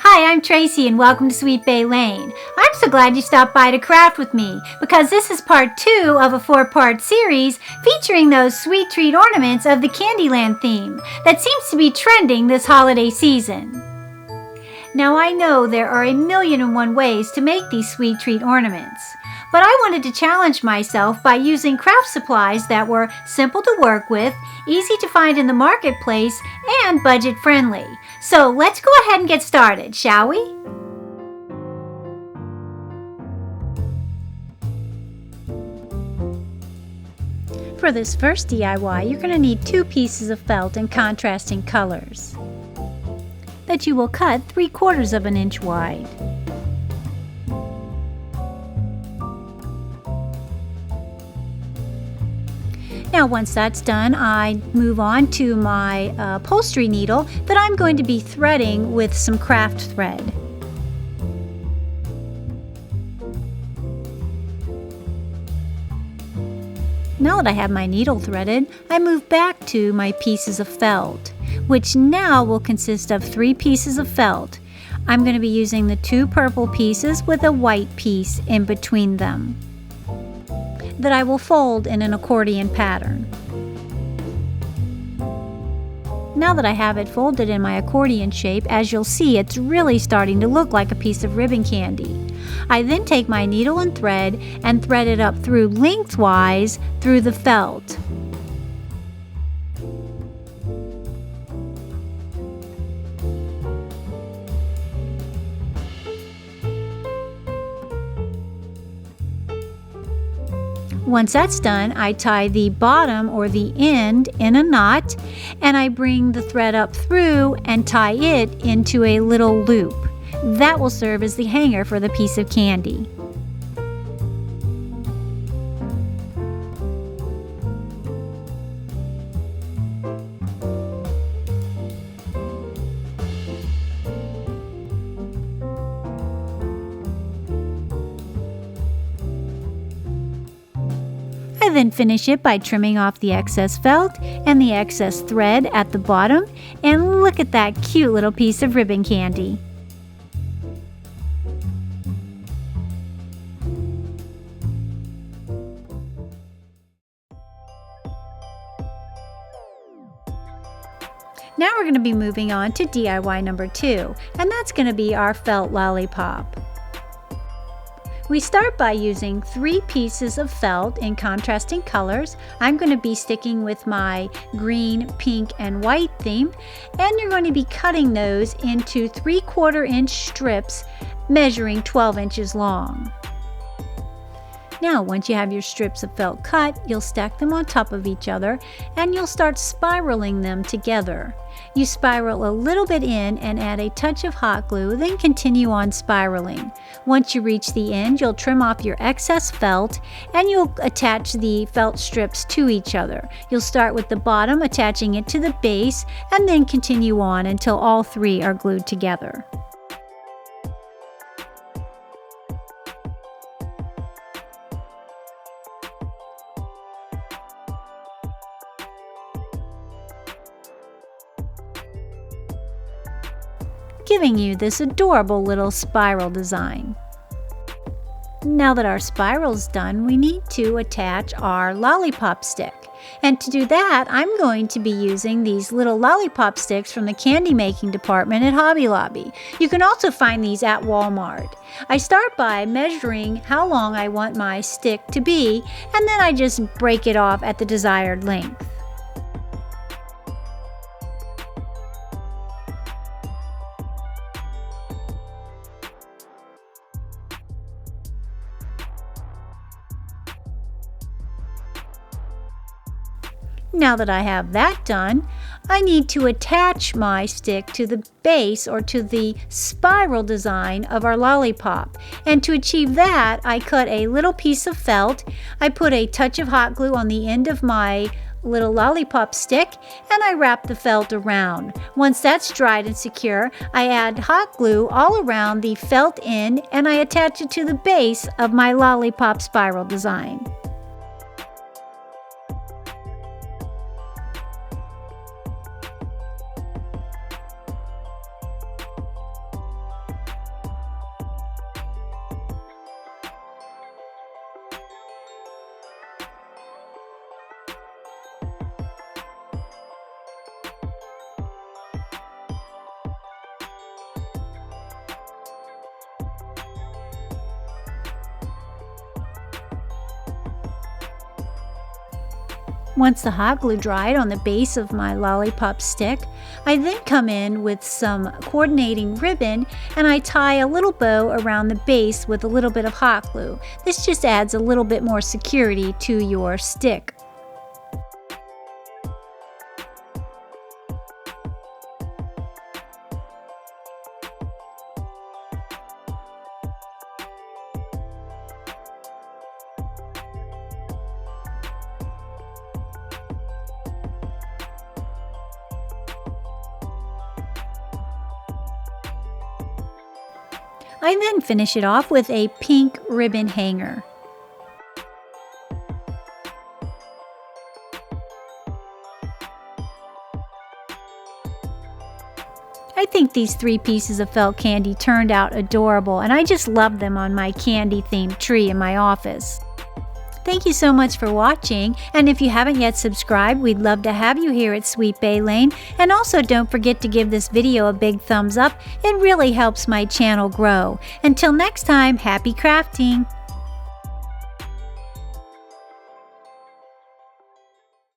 Hi, I'm Tracy and welcome to Sweet Bay Lane. I'm so glad you stopped by to craft with me because this is part 2 of a 4-part series featuring those sweet treat ornaments of the Candyland theme that seems to be trending this holiday season. Now I know there are 1,000,001 ways to make these sweet treat ornaments, but I wanted to challenge myself by using craft supplies that were simple to work with, easy to find in the marketplace, and budget friendly. So let's go ahead and get started, shall we? For this first DIY, you're going to need 2 pieces of felt in contrasting colors that you will cut 3/4 of an inch wide. Now once that's done, I move on to my upholstery needle that I'm going to be threading with some craft thread. Now that I have my needle threaded, I move back to my pieces of felt, which now will consist of 3 pieces of felt. I'm going to be using the 2 purple pieces with a white piece in between them that I will fold in an accordion pattern. Now that I have it folded in my accordion shape, as you'll see, it's really starting to look like a piece of ribbon candy. I then take my needle and thread it up through lengthwise through the felt. Once that's done, I tie the bottom or the end in a knot, and I bring the thread up through and tie it into a little loop. That will serve as the hanger for the piece of candy. I then finish it by trimming off the excess felt and the excess thread at the bottom, and look at that cute little piece of ribbon candy. Now we're going to be moving on to DIY number 2, and that's going to be our felt lollipop. We start by using 3 pieces of felt in contrasting colors. I'm going to be sticking with my green, pink, and white theme, and you're going to be cutting those into 3/4 inch strips measuring 12 inches long. Now, once you have your strips of felt cut, you'll stack them on top of each other and you'll start spiraling them together. You spiral a little bit in and add a touch of hot glue, then continue on spiraling. Once you reach the end, you'll trim off your excess felt and you'll attach the felt strips to each other. You'll start with the bottom, attaching it to the base, and then continue on until all 3 are glued together. Giving you this adorable little spiral design. Now that our spiral's done, we need to attach our lollipop stick. And to do that, I'm going to be using these little lollipop sticks from the candy making department at Hobby Lobby. You can also find these at Walmart. I start by measuring how long I want my stick to be, and then I just break it off at the desired length. Now that I have that done, I need to attach my stick to the base or to the spiral design of our lollipop. And to achieve that, I cut a little piece of felt, I put a touch of hot glue on the end of my little lollipop stick, and I wrap the felt around. Once that's dried and secure, I add hot glue all around the felt end and I attach it to the base of my lollipop spiral design. Once the hot glue dried on the base of my lollipop stick, I then come in with some coordinating ribbon and I tie a little bow around the base with a little bit of hot glue. This just adds a little bit more security to your stick. I then finish it off with a pink ribbon hanger. I think these 3 pieces of felt candy turned out adorable, and I just love them on my candy-themed tree in my office. Thank you so much for watching, and if you haven't yet subscribed, we'd love to have you here at Sweet Bay Lane. And also don't forget to give this video a big thumbs up. It really helps my channel grow. Until next time, happy crafting!